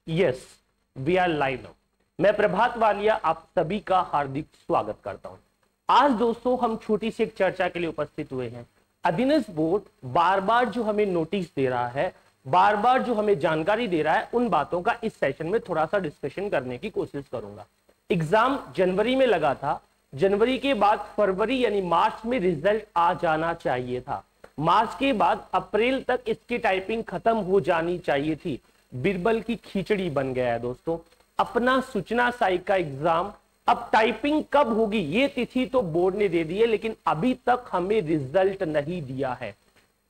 Yes, we are live now. मैं प्रभात वालिया आप सभी का हार्दिक स्वागत करता हूं। आज दोस्तों हम छोटी सी एक चर्चा के लिए उपस्थित हुए हैं। अधीनस्थ बोर्ड बार बार जो हमें नोटिस दे रहा है, बार बार जो हमें जानकारी दे रहा है, उन बातों का इस सेशन में थोड़ा सा डिस्कशन करने की कोशिश करूंगा। एग्जाम जनवरी में लगा था, जनवरी के बाद फरवरी यानी मार्च में रिजल्ट आ जाना चाहिए था। मार्च के बाद अप्रैल तक इसकी टाइपिंग खत्म हो जानी चाहिए थी। बिरबल की खिचड़ी बन गया है दोस्तों। अपना सूचना सहायक का एग्जाम अब टाइपिंग कब होगी ये तिथि तो बोर्ड ने दे दी है, लेकिन अभी तक हमें रिजल्ट नहीं दिया है।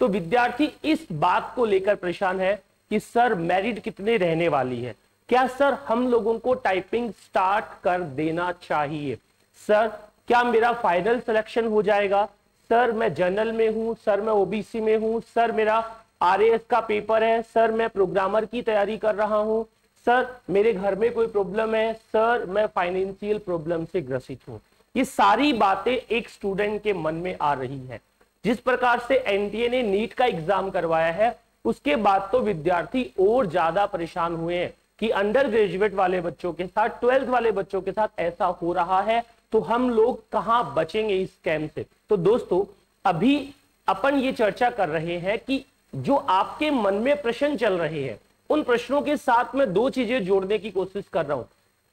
तो विद्यार्थी इस बात को लेकर परेशान है कि सर मेरिट कितने रहने वाली है, क्या सर हम लोगों को टाइपिंग स्टार्ट कर देना चाहिए, सर क्या मेरा फाइनल सिलेक्शन हो जाएगा, सर मैं जनरल में हूं, सर मैं ओबीसी में हूं, सर मेरा आरएएस का पेपर है, सर मैं प्रोग्रामर की तैयारी कर रहा हूं, सर मेरे घर में कोई प्रॉब्लम है, सर मैं फाइनेंशियल प्रॉब्लम से ग्रसित हूं। ये सारी बातें एक स्टूडेंट के मन में आ रही है। जिस प्रकार से एनटीए ने नीट का एग्जाम करवाया है, उसके बाद तो विद्यार्थी और ज्यादा परेशान हुए हैं कि अंडर ग्रेजुएट वाले बच्चों के साथ, 12th वाले बच्चों के साथ ऐसा हो रहा है, तो हम लोग कहां बचेंगे इस स्कैम से। तो दोस्तों अभी अपन ये चर्चा कर रहे हैं कि जो आपके मन में प्रश्न चल रहे हैं, उन प्रश्नों के साथ मैं दो चीजें जोड़ने की कोशिश कर रहा हूं।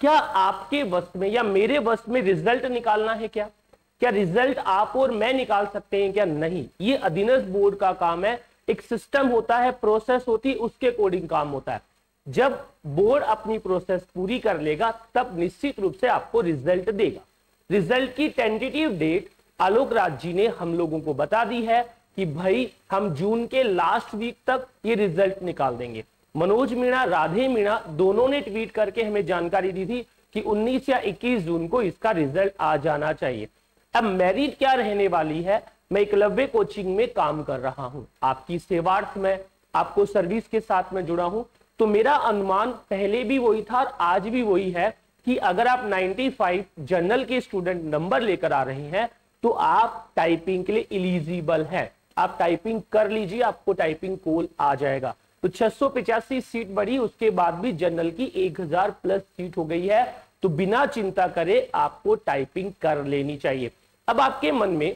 क्या आपके वश में या मेरे वश में रिजल्ट निकालना है? क्या रिजल्ट आप और मैं निकाल सकते हैं क्या? नहीं, ये अधीनस्थ बोर्ड का काम है। एक सिस्टम होता है, प्रोसेस होती है, उसके अकॉर्डिंग काम होता है। जब बोर्ड अपनी प्रोसेस पूरी कर लेगा तब निश्चित रूप से आपको रिजल्ट देगा। रिजल्ट की टेंटेटिव डेट आलोक राज जी ने हम लोगों को बता दी है कि भाई हम जून के लास्ट वीक तक ये रिजल्ट निकाल देंगे। मनोज मीणा, राधे मीणा दोनों ने ट्वीट करके हमें जानकारी दी थी कि 19 या 21 जून को इसका रिजल्ट आ जाना चाहिए। अब मेरिट क्या रहने वाली है, मैं एकलव्य कोचिंग में काम कर रहा हूं, आपकी सेवार्थ में, आपको सर्विस के साथ में जुड़ा हूं। तो मेरा अनुमान पहले भी वही था और आज भी वही है कि अगर आप 95 जनरल के स्टूडेंट नंबर लेकर आ रहे हैं तो आप टाइपिंग के लिए एलिजिबल हैं। आप टाइपिंग कर लीजिए, आपको टाइपिंग कॉल आ जाएगा। तो 685 सीट बढ़ी, उसके बाद भी जनरल की 1000 प्लस सीट हो गई है। तो बिना चिंता करे आपको टाइपिंग कर लेनी चाहिए। अब आपके मन में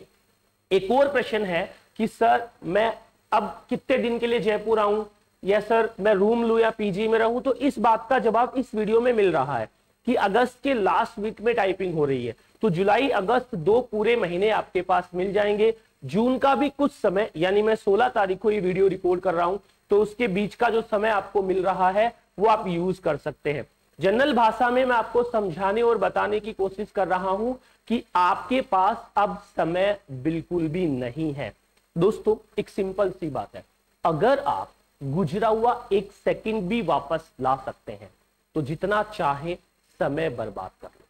एक और प्रश्न है कि सर मैं अब कितने दिन के लिए जयपुर आऊं, या सर मैं रूम लूं या पीजी में रहूं। तो इस बात का जवाब इस वीडियो में मिल रहा है कि अगस्त के लास्ट वीक में टाइपिंग हो रही है। तो जुलाई अगस्त 2 पूरे महीने आपके पास मिल जाएंगे। जून का भी कुछ समय, यानी मैं 16 तारीख को ये वीडियो रिकॉर्ड कर रहा हूं, तो उसके बीच का जो समय आपको मिल रहा है वो आप यूज कर सकते हैं। जनरल भाषा में मैं आपको समझाने और बताने की कोशिश कर रहा हूं कि आपके पास अब समय बिल्कुल भी नहीं है। दोस्तों एक सिंपल सी बात है, अगर आप गुजरा हुआ एक सेकंड भी वापस ला सकते हैं तो जितना चाहे समय बर्बाद कर लो।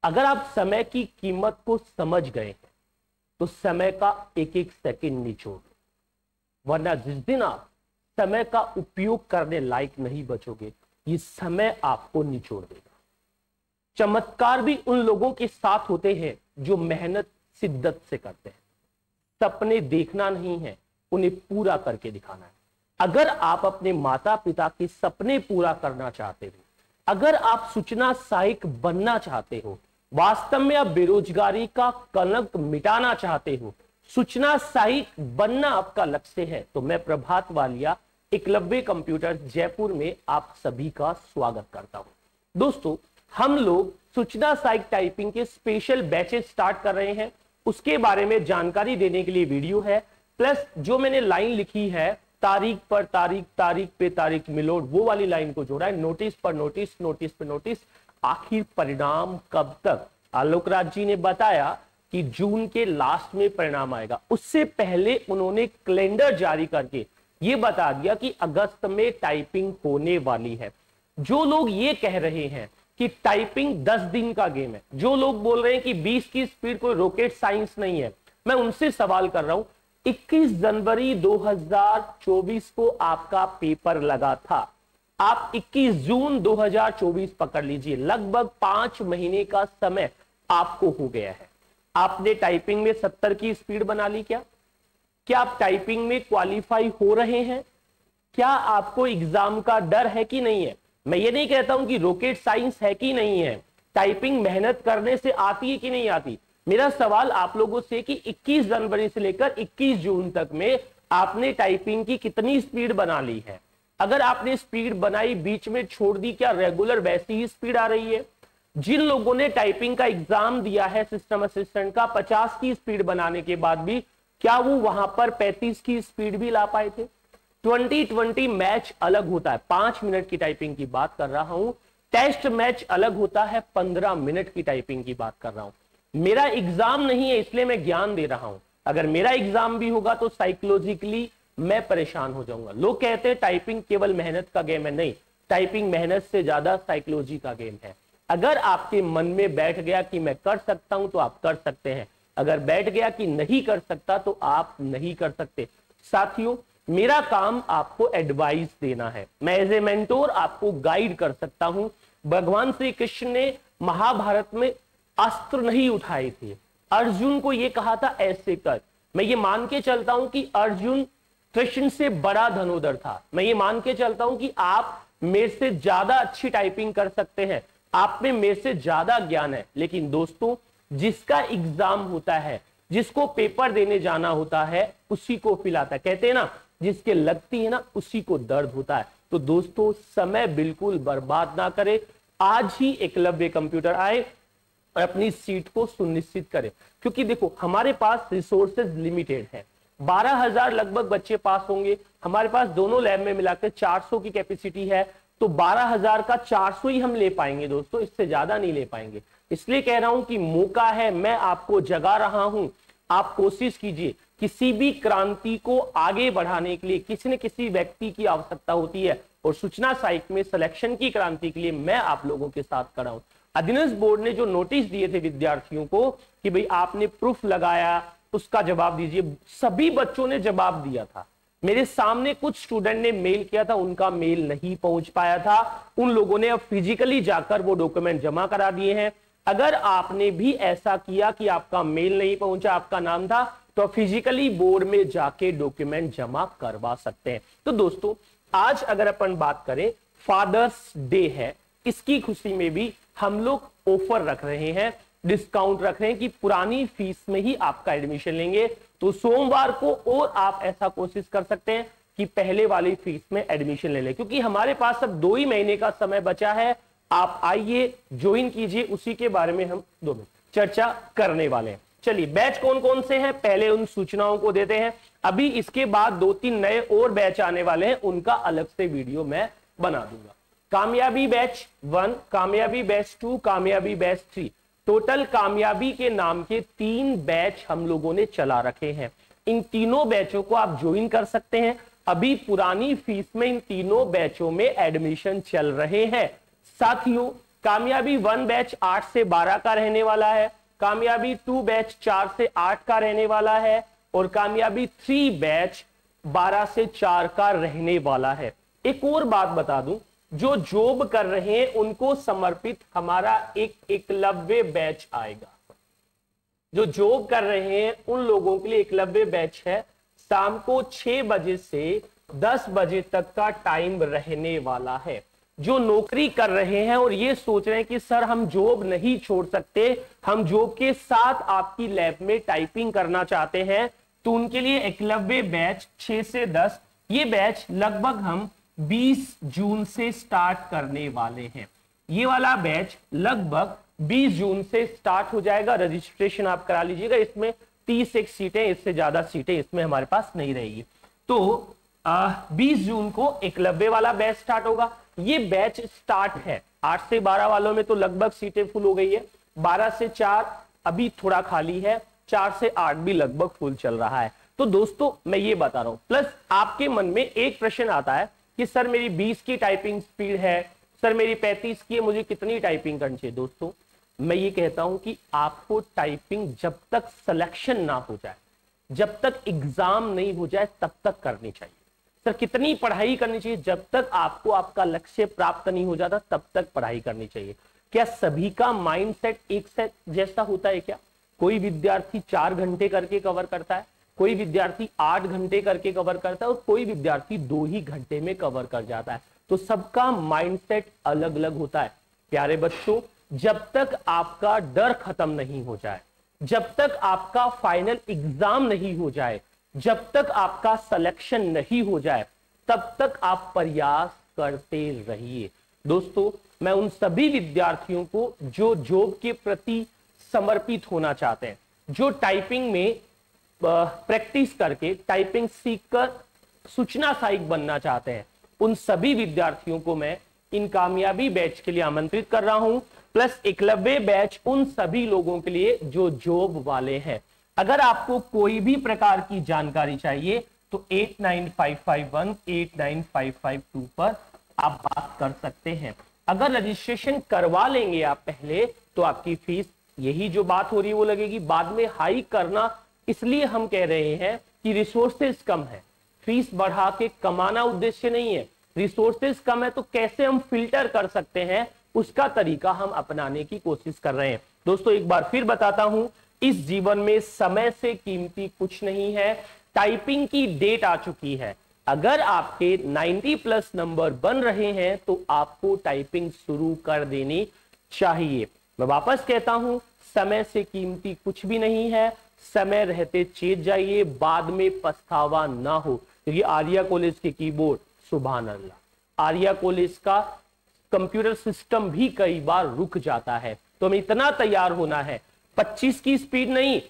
अगर आप समय की कीमत को समझ गए हैं तो समय का एक एक सेकंड निचोड़ लो, वरना जिस दिन आप समय का उपयोग करने लायक नहीं बचोगे, ये समय आपको निचोड़ देगा। चमत्कार भी उन लोगों के साथ होते हैं जो मेहनत शिद्दत से करते हैं। सपने देखना नहीं है, उन्हें पूरा करके दिखाना है। अगर आप अपने माता पिता के सपने पूरा करना चाहते हो, अगर आप सूचना सहायक बनना चाहते हो, वास्तव में आप बेरोजगारी का कलंक मिटाना चाहते हो, सूचना सहायक बनना आपका लक्ष्य है, तो मैं प्रभात वालिया एकलव्य कंप्यूटर्स जयपुर में आप सभी का स्वागत करता हूं। दोस्तों हम लोग सूचना सहायक टाइपिंग के स्पेशल बैचेस स्टार्ट कर रहे हैं, उसके बारे में जानकारी देने के लिए वीडियो है, प्लस जो मैंने लाइन लिखी है तारीख पर तारीख, तारीख पे तारीख मिलोड, वो वाली लाइन को जोड़ा है। नोटिस पर नोटिस, नोटिस पे नोटिस, आखिर परिणाम कब तक? आलोक राज जी ने बताया कि जून के लास्ट में परिणाम आएगा। उससे पहले उन्होंने कैलेंडर जारी करके ये बता दिया कि अगस्त में टाइपिंग होने वाली है। जो लोग ये कह रहे हैं कि टाइपिंग 10 दिन का गेम है, जो लोग बोल रहे हैं कि 20 की स्पीड कोई रॉकेट साइंस नहीं है, मैं उनसे सवाल कर रहा हूं, 21 जनवरी 2024 को आपका पेपर लगा था, आप 21 जून 2024 पकड़ लीजिए, लगभग 5 महीने का समय आपको हो गया है। आपने टाइपिंग में 70 की स्पीड बना ली क्या? क्या आप टाइपिंग में क्वालिफाई हो रहे हैं? क्या आपको एग्जाम का डर है कि नहीं है? मैं ये नहीं कहता हूं कि रॉकेट साइंस है कि नहीं है, टाइपिंग मेहनत करने से आती है कि नहीं आती। मेरा सवाल आप लोगों से कि 21 जनवरी से लेकर 21 जून तक में आपने टाइपिंग की कितनी स्पीड बना ली है। अगर आपने स्पीड बनाई, बीच में छोड़ दी, क्या रेगुलर वैसी ही स्पीड आ रही है? जिन लोगों ने टाइपिंग का एग्जाम दिया है सिस्टम असिस्टेंट का, 50 की स्पीड बनाने के बाद भी क्या वो वहां पर 35 की स्पीड भी ला पाए थे? 2020 मैच अलग होता है, 5 मिनट की टाइपिंग की बात कर रहा हूं। टेस्ट मैच अलग होता है, 15 मिनट की टाइपिंग की बात कर रहा हूं। मेरा एग्जाम नहीं है इसलिए मैं ज्ञान दे रहा हूं। अगर मेरा एग्जाम भी होगा तो साइकोलॉजिकली मैं परेशान हो जाऊंगा। लोग कहते हैं टाइपिंग केवल मेहनत का गेम है, नहीं, टाइपिंग मेहनत से ज्यादा साइकोलॉजी का गेम है। अगर आपके मन में बैठ गया कि मैं कर सकता हूं तो आप कर सकते हैं, अगर बैठ गया कि नहीं कर सकता तो आप नहीं कर सकते। साथियों, मेरा काम आपको एडवाइस देना है, मैं एज ए मेंटोर आपको गाइड कर सकता हूं। भगवान श्री कृष्ण ने महाभारत में अस्त्र नहीं उठाए थे, अर्जुन को यह कहा था ऐसे कर। मैं ये मान के चलता हूं कि अर्जुन कृष्ण से बड़ा धनुर्धर था। मैं ये मान के चलता हूं कि आप मेरे से ज्यादा अच्छी टाइपिंग कर सकते हैं, आप में मेरे से ज्यादा ज्ञान है। लेकिन दोस्तों, जिसका एग्जाम होता है, जिसको पेपर देने जाना होता है, उसी को फील आता है। कहते हैं ना, जिसके लगती है ना उसी को दर्द होता है। तो दोस्तों, समय बिल्कुल बर्बाद ना करें, आज ही एकलव्य कंप्यूटर आए और अपनी सीट को सुनिश्चित करें। क्योंकि देखो, हमारे पास रिसोर्सेज लिमिटेड है, 12,000 लगभग बच्चे पास होंगे। हमारे पास दोनों लैब में मिलाकर 400 की कैपेसिटी है, तो 12,000 का 400 ही हम ले पाएंगे दोस्तों, इससे ज्यादा नहीं ले पाएंगे। इसलिए कह रहा हूं कि मौका है, मैं आपको जगा रहा हूं। आप कोशिश कीजिए, किसी भी क्रांति को आगे बढ़ाने के लिए किसी न किसी व्यक्ति की आवश्यकता होती है, और सूचना साइट में सिलेक्शन की क्रांति के लिए मैं आप लोगों के साथ खड़ा हूं। अधीनस्थ बोर्ड ने जो नोटिस दिए थे विद्यार्थियों को कि भाई आपने प्रूफ लगाया, उसका जवाब दीजिए, सभी बच्चों ने जवाब दिया था। मेरे सामने कुछ स्टूडेंट ने मेल किया था, उनका मेल नहीं पहुंच पाया था, उन लोगों ने अब फिजिकली जाकर वो डॉक्यूमेंट जमा करा दिए हैं। अगर आपने भी ऐसा किया कि आपका मेल नहीं पहुंचा, आपका नाम था, तो फिजिकली बोर्ड में जाके डॉक्यूमेंट जमा करवा सकते हैं। तो दोस्तों, आज अगर अपन बात करें, फादर्स डे है, इसकी खुशी में भी हम लोग ऑफर रख रहे हैं, डिस्काउंट रख रहे हैं कि पुरानी फीस में ही आपका एडमिशन लेंगे। तो सोमवार को और आप ऐसा कोशिश कर सकते हैं कि पहले वाली फीस में एडमिशन ले लें, क्योंकि हमारे पास अब 2 ही महीने का समय बचा है। आप आइए, ज्वाइन कीजिए, उसी के बारे में हम 2 मिनट चर्चा करने वाले हैं। चलिए, बैच कौन कौन से हैं पहले उन सूचनाओं को देते हैं। अभी इसके बाद 2-3 नए और बैच आने वाले हैं, उनका अलग से वीडियो मैं बना दूंगा। कामयाबी बैच 1, कामयाबी बैच 2, कामयाबी बैच 3, टोटल कामयाबी के नाम के 3 बैच हम लोगों ने चला रखे हैं। इन तीनों बैचों को आप ज्वाइन कर सकते हैं। अभी पुरानी फीस में इन तीनों बैचों में एडमिशन चल रहे हैं। साथियों, कामयाबी 1 बैच 8 से 12 का रहने वाला है, कामयाबी 2 बैच 4 से 8 का रहने वाला है, और कामयाबी 3 बैच 12 से 4 का रहने वाला है। एक और बात बता दूं, जो जॉब कर रहे हैं उनको समर्पित हमारा एक एकलव्य बैच आएगा। जो जॉब कर रहे हैं उन लोगों के लिए एकलव्य बैच है, शाम को 6 बजे से 10 बजे तक का टाइम रहने वाला है। जो नौकरी कर रहे हैं और ये सोच रहे हैं कि सर हम जॉब नहीं छोड़ सकते, हम जॉब के साथ आपकी लैब में टाइपिंग करना चाहते हैं, तो उनके लिए एकलव्य बैच 6 से 10, ये बैच लगभग हम 20 जून से स्टार्ट करने वाले हैं। ये वाला बैच लगभग 20 जून से स्टार्ट हो जाएगा। रजिस्ट्रेशन आप करा लीजिएगा, इसमें 31 सीटें, इससे ज्यादा सीटें इसमें हमारे पास नहीं रहेगी। तो 20 जून को एकलव्य वाला बैच स्टार्ट होगा। ये बैच स्टार्ट है, 8 से 12 वालों में तो लगभग सीटें फुल हो गई है, 12 से 4 अभी थोड़ा खाली है, 4 से 8 भी लगभग फुल चल रहा है। तो दोस्तों, मैं ये बता रहा हूं। प्लस आपके मन में एक प्रश्न आता है कि सर मेरी 20 की टाइपिंग स्पीड है, सर मेरी 35 की है, मुझे कितनी टाइपिंग करनी चाहिए? दोस्तों, मैं ये कहता हूं कि आपको टाइपिंग जब तक सिलेक्शन ना हो जाए, जब तक एग्जाम नहीं हो जाए, तब तक करनी चाहिए। सर कितनी पढ़ाई करनी चाहिए? जब तक आपको आपका लक्ष्य प्राप्त नहीं हो जाता तब तक पढ़ाई करनी चाहिए। क्या सभी का माइंड सेट एक सेट जैसा होता है क्या? कोई विद्यार्थी 4 घंटे करके कवर करता है, कोई विद्यार्थी 8 घंटे करके कवर करता है और कोई विद्यार्थी 2 ही घंटे में कवर कर जाता है। तो सबका माइंडसेट अलग अलग होता है। प्यारे बच्चों, जब तक आपका डर खत्म नहीं हो जाए, जब तक आपका फाइनल एग्जाम नहीं हो जाए, जब तक आपका सिलेक्शन नहीं हो जाए, तब तक आप प्रयास करते रहिए। दोस्तों, मैं उन सभी विद्यार्थियों को जो जॉब के प्रति समर्पित होना चाहते हैं, जो टाइपिंग में प्रैक्टिस करके, टाइपिंग सीखकर सूचना सहायक बनना चाहते हैं, उन सभी विद्यार्थियों को मैं इन कामयाबी बैच के लिए आमंत्रित कर रहा हूं, प्लस एकलव्य बैच उन सभी लोगों के लिए जो जॉब वाले हैं। अगर आपको कोई भी प्रकार की जानकारी चाहिए तो 8955189552 पर आप बात कर सकते हैं। अगर रजिस्ट्रेशन करवा लेंगे आप पहले, तो आपकी फीस, यही जो बात हो रही है वो लगेगी। बाद में हाई करना इसलिए हम कह रहे हैं कि रिसोर्सेज कम है, फीस बढ़ा के कमाना उद्देश्य नहीं है। रिसोर्सेज कम है तो कैसे हम फिल्टर कर सकते हैं, उसका तरीका हम अपनाने की कोशिश कर रहे हैं। दोस्तों, एक बार फिर बताता हूं, इस जीवन में समय से कीमती कुछ नहीं है। टाइपिंग की डेट आ चुकी है। अगर आपके 90+ नंबर बन रहे हैं तो आपको टाइपिंग शुरू कर देनी चाहिए। मैं वापस कहता हूं, समय से कीमती कुछ भी नहीं है। समय रहते चेत जाइए, बाद में पछतावा ना हो। क्योंकि आर्या कॉलेज के कीबोर्ड, सुभान अल्लाह, आर्या कॉलेज का कंप्यूटर सिस्टम भी कई बार रुक जाता है। तो हमें इतना तैयार होना है, 25 की स्पीड नहीं,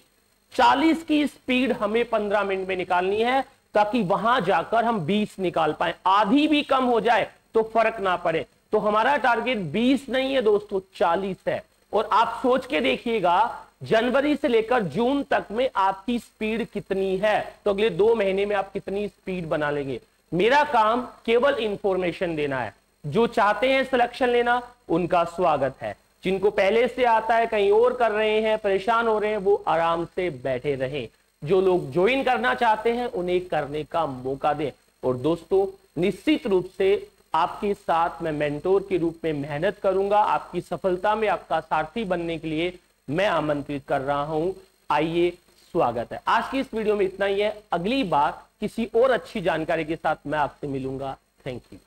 40 की स्पीड हमें 15 मिनट में निकालनी है, ताकि वहां जाकर हम 20 निकाल पाए। आधी भी कम हो जाए तो फर्क ना पड़े। तो हमारा टारगेट 20 नहीं है दोस्तों, 40 है। और आप सोच के देखिएगा, जनवरी से लेकर जून तक में आपकी स्पीड कितनी है, तो अगले 2 महीने में आप कितनी स्पीड बना लेंगे। मेरा काम केवल इंफॉर्मेशन देना है। जो चाहते हैं सिलेक्शन लेना, उनका स्वागत है। जिनको पहले से आता है, कहीं और कर रहे हैं, परेशान हो रहे हैं, वो आराम से बैठे रहें। जो लोग ज्वाइन करना चाहते हैं, उन्हें करने का मौका दें। और दोस्तों, निश्चित रूप से आपके साथ मैं मेंटोर के रूप में मेहनत करूंगा। आपकी सफलता में आपका सारथी बनने के लिए मैं आमंत्रित कर रहा हूं। आइए, स्वागत है। आज की इस वीडियो में इतना ही है। अगली बार किसी और अच्छी जानकारी के साथ मैं आपसे मिलूंगा। Thank you.